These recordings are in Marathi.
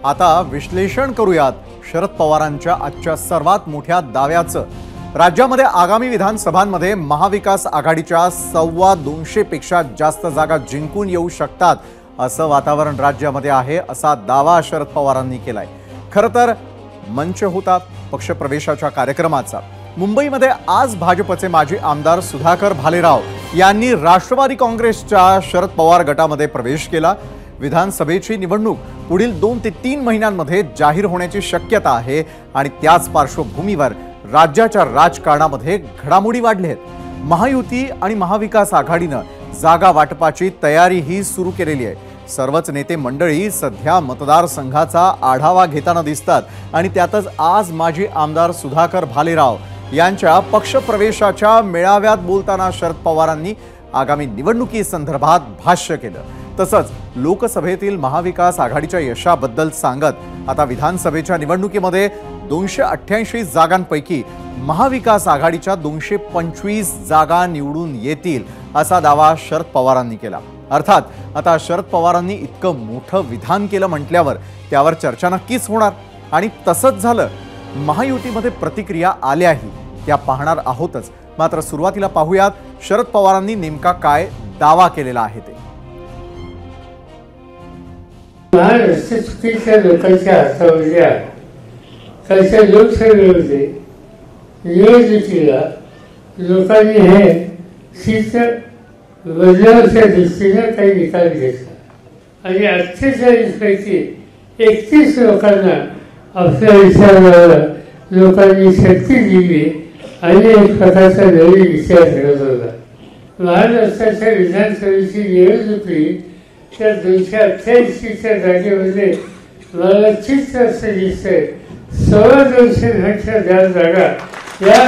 आता विश्लेषण करूयात शरद पवारांच्या आजच्या सर्वात मोठ्या दाव्याचं। राज्यामध्ये आगामी विधानसभांमध्ये महाविकास आघाडीच्या 250 पेक्षा जास्त जागा जिंकून येऊ शकतात असं वातावरण राज्यामध्ये आहे असा दावा शरद पवारांनी केलाय। खरं तर मंच होता पक्षप्रवेशाच्या कार्यक्रमाचा। मुंबईमध्ये आज भाजपचे माजी आमदार सुधाकर भालेराव यांनी राष्ट्रवादी काँग्रेसच्या शरद पवार गटामध्ये प्रवेश केला। विधानसभेची निवडणूक पुढील 2 ते 3 महिन्यांमध्ये जाहीर होण्याची शक्यता आहे आणि त्याच पार्श्वभूमीवर राज्याच्या राजकारणामध्ये घडामोडी वाढल्या आहेत। महायुती आणि महाविकास आघाडीनं जागा वाटपाची तयारीही सुरू केलेली आहे। सर्वच नेते मंडळी सध्या मतदारसंघाचा आढावा घेताना दिसतात आणि त्यातच आज माजी आमदार सुधाकर भालेराव यांच्या पक्षप्रवेशाच्या मेळाव्यात बोलताना शरद पवारांनी आगामी निवडणुकीसंदर्भात भाष्य केलं। तसंच लोकसभेतील महाविकास आघाडीच्या यशाबद्दल सांगत आता विधानसभेच्या निवडणुकीमध्ये 288 जागांपैकी महाविकास आघाडीच्या 225 जागा निवडून येतील असा दावा शरद पवारांनी केला। अर्थात आता शरद पवारांनी इतकं मोठं विधान केलं म्हटल्यावर त्यावर चर्चा नक्कीच होणार आणि तसंच झालं। महायुतीमध्ये प्रतिक्रिया आल्याही त्या पाहणार आहोतच। मात्र सुरुवातीला पाहूयात शरद पवारांनी नेमका काय दावा केलेला आहे ते। महाराष्ट्र चुकीच्या लोकांच्या हातामध्ये आहे। कालच्या लोकसभेमध्ये निवडणुकीला लोकांनी हे शीत बदलावच्या दृष्टीने काही निकाल घेतला आणि 48 पैकी 31 लोकांना आपल्या विचारावर लोकांनी शक्ती दिली आणि एक प्रकारचा नवीन विचार घडवला। महाराष्ट्राच्या विधानसभेची निवडणुकी त्या 288च्या जागेमध्ये मला चित्र असं दिसतंय 250 पेक्षा जास्त जागा या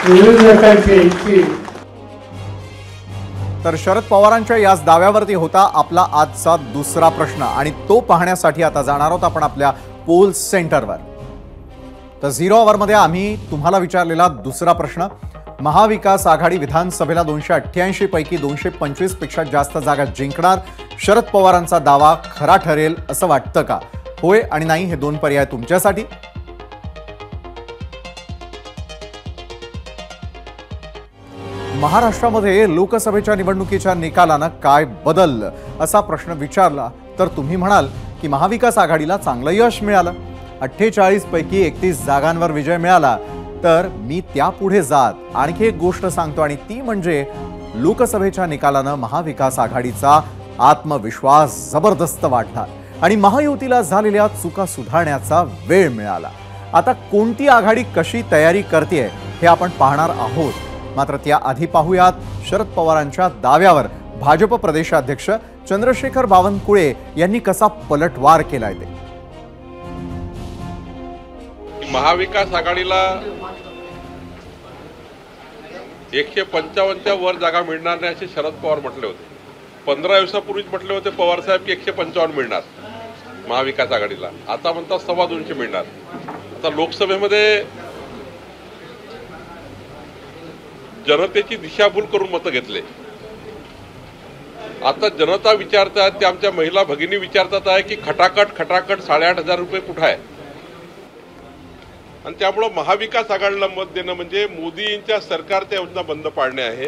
निवडणुकांच्या येतील। तर शरद पवारांच्या याच दाव्यावरती होता आपला आजचा दुसरा प्रश्न आणि तो पाहण्यासाठी आता जाणार आहोत आपण आपल्या पोल सेंटरवर। तर 0 आवरमध्ये आम्ही तुम्हाला विचारलेला दुसरा प्रश्न, महाविकास आघाडी विधानसभेला 288 पैकी 225 पेक्षा जास्त जागा जिंकणार, शरद पवारांचा दावा खरा ठरेल असं वाटतं का? होय आणि नाही हे 2 पर्याय तुमच्यासाठी। महाराष्ट्रामध्ये लोकसभेच्या निवडणुकीच्या निकालानं काय बदललं असा प्रश्न विचारला तर तुम्ही म्हणाल की महाविकास आघाडीला चांगलं यश मिळालं, 48 पैकी 31 जागांवर विजय मिळाला। तर मी त्यापुढे जात आणखी एक गोष्ट सांगतो आणि ती म्हणजे लोकसभेच्या निकालानं महाविकास आघाडीचा आत्मविश्वास जबरदस्त वाढला आणि महायुतीला झालेल्या चुका सुधारण्याचा वेळ मिळाला। आता कोणती आघाडी कशी तयारी करतेय हे आपण पाहणार आहोत। मात्र त्याआधी पाहूयात शरद पवारांच्या दाव्यावर भाजप प्रदेशाध्यक्ष चंद्रशेखर बावनकुळे यांनी कसा पलटवार केलाय ते। महाविकास आघाडीला 155च्या वर जागा मिळणार नाही असे शरद पवार म्हटले होते। 15 दिवसापूर्वीच म्हटले होते पवार साहेब की 155 मिळणार महाविकास आघाडीला, आता म्हणतात 225 मिळणार। आता लोकसभेमध्ये जनतेची दिशाभूल करून मतं घेतले। आता जनता विचारतात ते आमच्या महिला भगिनी विचारतात आहे की खटाखट 8,500 रुपये कुठे आहे आणि त्यामुळे महाविकास आघाडीला मत देणं म्हणजे मोदींच्या सरकारच्या योजना बंद पाडणे आहे।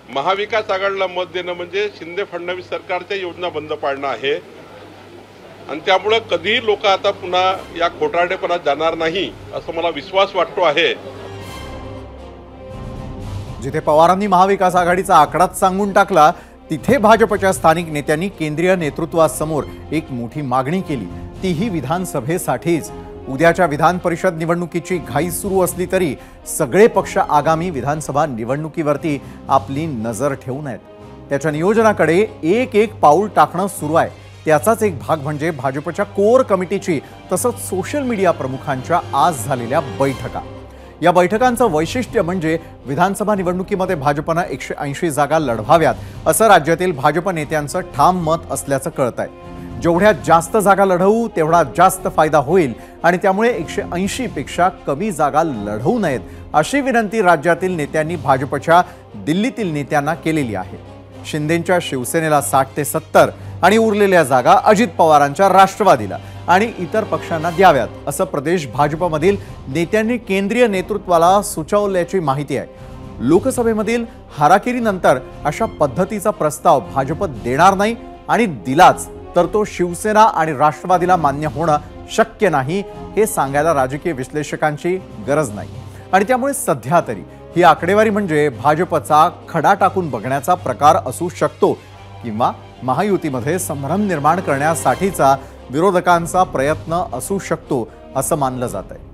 महाविकास आघाडीला मत देणं म्हणजे शिंदे फडणवीस सरकारच्या योजना बंद पाडणं आहे आणि त्यामुळे कधीही लोक आता पुन्हा या खोटारडेपणात जाणार नाही असं मला विश्वास वाटतो आहे। जिथे पवारांनी महाविकास आघाडीचा आकडाच सांगून टाकला तिथे भाजपच्या स्थानिक नेत्यांनी केंद्रीय नेतृत्वासमोर एक मोठी मागणी केली, तीही विधानसभेसाठीच। उद्याच्या विधान परिषद निवडणुकीची घाई सुरू असली तरी सगळे पक्ष आगामी विधानसभा निवडणुकीवरती आपली नजर ठेवून आहेत। त्याच्या नियोजनाकडे एक पाऊल टाकणं सुरू आहे। त्याचाच एक भाग म्हणजे भाजपच्या कोर कमिटीची तसंच सोशल मीडिया प्रमुखांच्या आज झालेल्या बैठका। या बैठकांचं वैशिष्ट्य म्हणजे विधानसभा निवडणुकीमध्ये भाजपनं 180 जागा लढवाव्यात असं राज्यातील भाजप नेत्यांचं ठाम मत असल्याचं कळतंय। जेवढ्या जास्त जागा लढवू तेवढा जास्त फायदा होईल आणि त्यामुळे 180 पेक्षा कमी जागा लढवू नयेत अशी विनंती राज्यातील नेत्यांनी भाजपच्या दिल्लीतील नेत्यांना केलेली आहे। शिंदेंच्या शिवसेनेला 60 ते 70 आणि उरलेल्या जागा अजित पवारांच्या राष्ट्रवादीला आणि इतर पक्षांना द्याव्यात, असं प्रदेश भाजपमधील नेत्यांनी केंद्रीय नेतृत्वाला सुचवल्याची माहिती आहे. लोकसभेमधील हाराकिरीनंतर अशा पद्धतीचा प्रस्ताव भाजप देणार नाही आणि दिलाच तर तो शिवसेना आणि राष्ट्रवादीला मान्य होणं शक्य नाही, हे सांगायला राजकीय विश्लेषकांची गरज नाही. आणि त्यामुळे सध्या तरी ही आकडेवारी म्हणजे भाजपचा खडा टाकून बघण्याचा प्रकार असू शकतो किंवा महायुतीमध्ये संभ्रम निर्माण करण्यासाठीचा विरोधकांचा प्रयत्न असू शकतो असं मानलं जात आहे.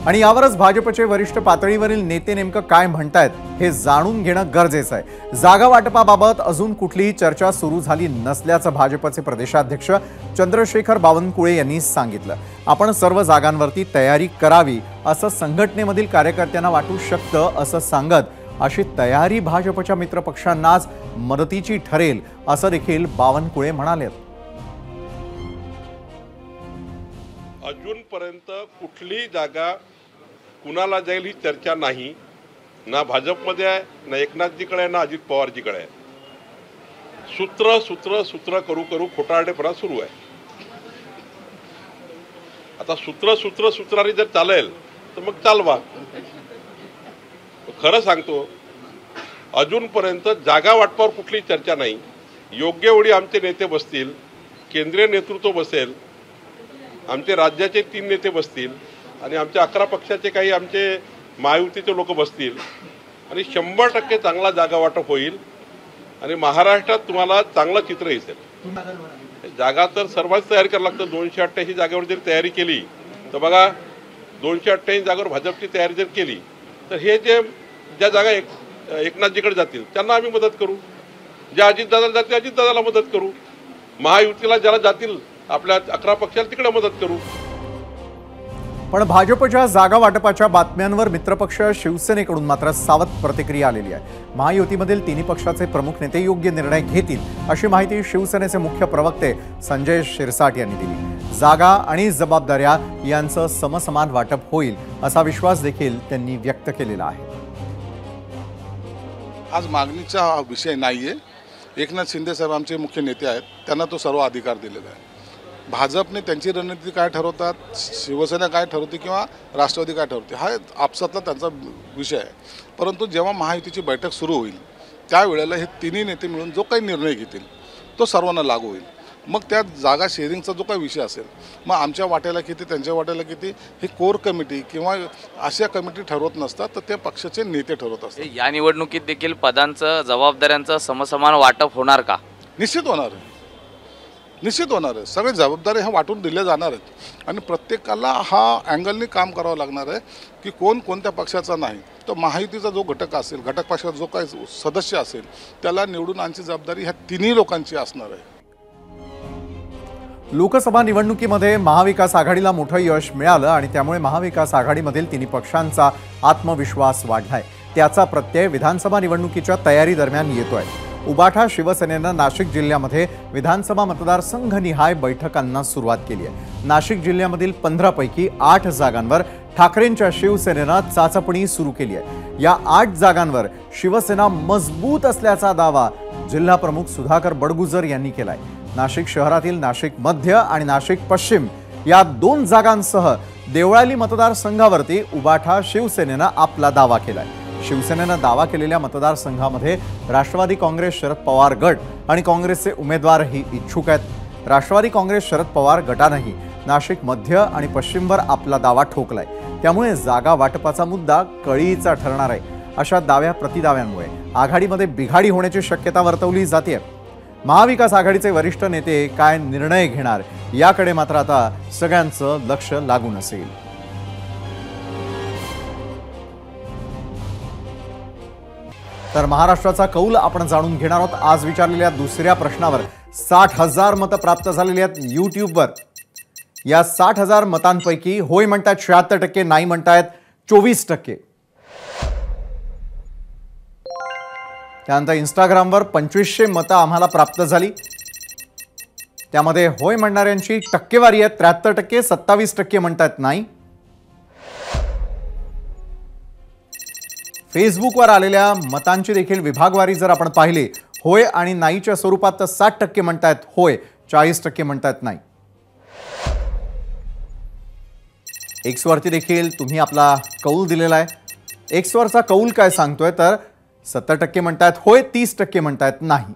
आणि यावरच भाजपचे वरिष्ठ पातळीवरील नेते नेमकं काय म्हणतायत हे जाणून घेणं गरजेचं आहे. जागा वाटपाबाबत अजून कुठलीही चर्चा सुरू झाली नसल्याचं भाजपचे प्रदेशाध्यक्ष चंद्रशेखर बावनकुळे यांनी सांगितलं. आपण सर्व जागांवरती तयारी करावी असं संघटनेमधील कार्यकर्त्यांना वाटू शकतं असं सांगत अशी तयारी भाजपच्या मित्रपक्षांनाच मदतीची ठरेल असं देखील बावनकुळे म्हणाले. अजूनपर्यंत कुठलीही जागा कुणाला जाईल ही चर्चा नाही, ना भाजपमध्ये आहे, ना एकनाथजीकडे आहे, ना अजित पवारजीकडे आहे. सूत्र सूत्र सूत्र करू करू खोटारडेपणा सुरू आहे. आता सूत्राने जर चालेल तर मग चालवा. खरं सांगतो, अजूनपर्यंत जागा वाटपावर कुठली चर्चा नाही. योग्य वेळी आमचे नेते बसतील, केंद्रीय नेतृत्व बसेल, आमचे राज्याचे 3 नेते बसतील आणि आमच्या 11 पक्षाचे काही आमचे महायुतीचे लोक बसतील आणि 100% चांगला जागा वाटप होईल आणि महाराष्ट्रात तुम्हाला चांगलं चित्र दिसेल. जागा तर सर्वांच तयारी करावं लागतं. 288 जागेवर जर तयारी केली तर बघा, 288 जागेवर भाजपची तयारी जर केली तर हे ज्या जागा एकनाथजीकडे जातील त्यांना आम्ही मदत करू, ज्या अजितदादाला जातील अजितदादाला मदत करू, महायुतीला ज्याला जातील आपल्या 11 पक्षाला तिकडे मदत करू. पण भाजपच्या जागा वाटपाच्या बातम्यांवर मित्रपक्ष शिवसेनेकडून मात्र सावध प्रतिक्रिया आलेली आहे. महायुतीमधील तिन्ही पक्षाचे प्रमुख नेते योग्य निर्णय घेतील अशी माहिती शिवसेनेचे मुख्य प्रवक्ते संजय शिरसाट यांनी दिली. जागा आणि जबाबदाऱ्या यांचं समसमान वाटप होईल असा विश्वास देखील त्यांनी व्यक्त केलेला आहे. आज मागणीचा विषय नाहीये. एकनाथ शिंदे साहेब आमचे मुख्य नेते आहेत, त्यांना तो सर्व अधिकार दिलेला आहे. भाजपने त्यांची रणनीती काय ठरवतात, शिवसेना काय ठरवते किंवा राष्ट्रवादी काय ठरवते, हा आपसातला त्यांचा विषय आहे. परंतु जेव्हा महायुतीची बैठक सुरू होईल त्यावेळेला हे तिन्ही नेते मिळून जो काही निर्णय घेतील तो सर्वांना लागू होईल. मग त्या जागा शेअरिंगचा जो काही विषय असेल, मग आमच्या वाट्याला किती त्यांच्या वाट्याला किती हे कोर कमिटी किंवा अशा कमिटी ठरवत नसतात, तर त्या पक्षाचे नेते ठरवत असतात. या निवडणुकीत देखील पदांचं जबाबदाऱ्यांचं समसमान वाटप होणार का? निश्चित होणार आहे, निश्चित होणार आहे. सगळे जबाबदारी ह्या वाटून दिल्या जाणार आहेत आणि प्रत्येकाला हा अँगलनी काम करावं लागणार आहे की कोण कोणत्या पक्षाचा नाही. तर महायुतीचा जो घटक असेल, घटक पक्षाचा जो काही सदस्य असेल त्याला निवडून आणण्याची जबाबदारी ह्या तिन्ही लोकांची असणार आहे. लोकसभा निवडणुकीमध्ये महाविकास आघाडीला मोठं यश मिळालं आणि त्यामुळे महाविकास आघाडीमधील तिन्ही पक्षांचा आत्मविश्वास वाढलाय. त्याचा प्रत्यय विधानसभा निवडणुकीच्या तयारी दरम्यान येतोय. उबाठा शिवसेनेनं नाशिक जिल्ह्यामध्ये विधानसभा मतदारसंघनिहाय बैठकांना सुरुवात केली आहे. नाशिक जिल्ह्यामधील 15 पैकी 8 जागांवर ठाकरेंच्या शिवसेनेनं चाचपणी सुरू केली आहे. या 8 जागांवर शिवसेना मजबूत असल्याचा दावा जिल्हा प्रमुख सुधाकर बडगुजर यांनी केलाय. नाशिक शहरातील नाशिक मध्य आणि नाशिक पश्चिम या 2 जागांसह देवळाली मतदारसंघावरती उबाठा शिवसेनेनं आपला दावा केलाय. शिवसेनेनं दावा केलेल्या मतदारसंघामध्ये राष्ट्रवादी काँग्रेस शरद पवार गट आणि काँग्रेसचे उमेदवारही इच्छुक आहेत. राष्ट्रवादी काँग्रेस शरद पवार गटानंही नाशिक मध्य आणि पश्चिमवर आपला दावा ठोकलाय. त्यामुळे जागा वाटपाचा मुद्दा कळीचा ठरणार आहे. अशा दाव्या प्रतिदाव्यांमुळे आघाडीमध्ये बिघाडी होण्याची शक्यता वर्तवली जाते. महाविकास आघाडीचे वरिष्ठ नेते काय निर्णय घेणार याकडे मात्र आता सगळ्यांचं लक्ष लागून असेल. तर महाराष्ट्राचा कौल आपण जाणून घेणार आहोत. आज विचारलेल्या दुसऱ्या प्रश्नावर 60,000 मतं प्राप्त झालेली आहेत यूट्यूबवर. या 60,000 मतांपैकी होय म्हणतात 76%, नाही म्हणतायत 24%. त्यानंतर इंस्टाग्रामवर 2500 मतं आम्हाला प्राप्त झाली. त्यामध्ये होय म्हणणाऱ्यांची टक्केवारी आहे 73%, 27% म्हणतात नाही. फेसबुकवर आलेल्या मतांची देखील विभागवारी जर आपण पाहिली, होय आणि नाहीच्या स्वरूपात तर 60% म्हणतायत होय, 40% म्हणतायत नाही. एक्सवरती देखील तुम्ही आपला कौल दिलेला आहे. एक्सवरचा कौल काय सांगतोय तर 70% म्हणतायत होय, 30% म्हणतायत नाही.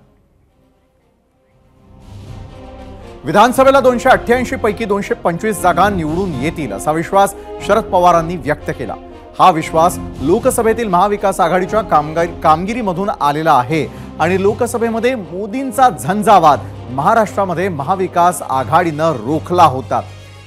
विधानसभेला 288 पैकी 225 जागा निवडून येतील असा विश्वास शरद पवारांनी व्यक्त केला. हा विश्वास लोकसभेतील महाविकास आघाडीच्या कामगिरीमधून आलेला आहे आणि लोकसभेमध्ये मोदींचा झंझावात महाराष्ट्रामध्ये महाविकास आघाडीनं रोखला होता.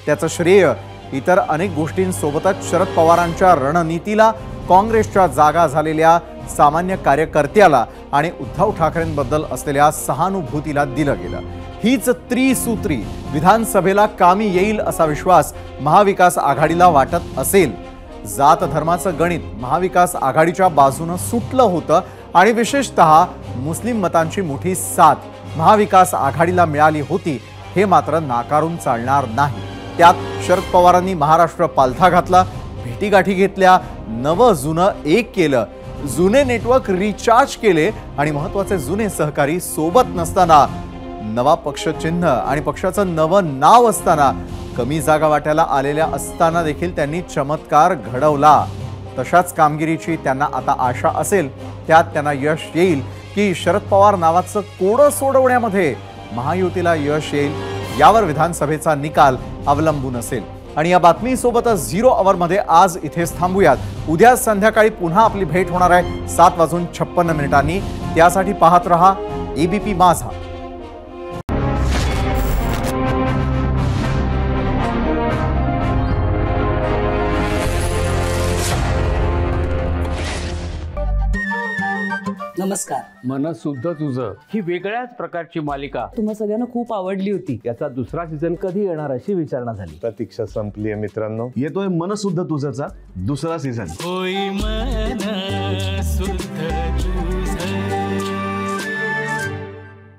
त्याचं श्रेय इतर अनेक गोष्टींसोबतच शरद पवारांच्या रणनीतीला, काँग्रेसच्या जागा झालेल्या सामान्य कार्यकर्त्याला आणि उद्धव ठाकरेंबद्दल असलेल्या सहानुभूतीला दिलं गेलं. हीच त्रिसूत्री विधानसभेला कामी येईल असा विश्वास महाविकास आघाडीला वाटत असेल. जात धर्माचं गणित महाविकास आघाडीच्या बाजूनं सुटलं होतं आणि विशेषतः मुस्लिम मतांची मोठी साथ महाविकास आघाडीला मिळाली होती, हे मात्र नाकारून चालणार नाही. त्यात शरद पवारांनी महाराष्ट्र पालथा घातला, भेटीगाठी घेतल्या, नवं जुनं एक केलं, जुने नेटवर्क रिचार्ज केले आणि महत्त्वाचे जुने सहकारी सोबत नसताना, नवा पक्षचिन्ह आणि पक्षाचं नवं नाव असताना, कमी जागा वाट्याला आलेल्या असताना देखील त्यांनी चमत्कार घडवला. तशाच कामगिरीची त्यांना आता आशा असेल. त्यात त्यांना यश येईल की शरद पवार नावाचं कोडं सोडवण्यामध्ये महायुतीला यश येईल, यावर विधानसभेचा निकाल अवलंबून असेल. आणि या बातमीसोबतच 0 अवरमध्ये आज इथेच थांबूयात. उद्या संध्याकाळी पुन्हा आपली भेट होणार आहे 7:56 त्यासाठी पाहत रहा ABP माझा. नमस्कार. मन सुद्धा तुझं ही वेगळ्याच प्रकारची मालिका तुम्हा सगळ्यांना खूप आवडली होती. याचा दुसरा सीझन कधी येणार अशी विचारणा झाली. प्रतीक्षा संपली आहे मित्रांनो. येतोय मन सुद्धा तुझाचा दुसरा सीझन.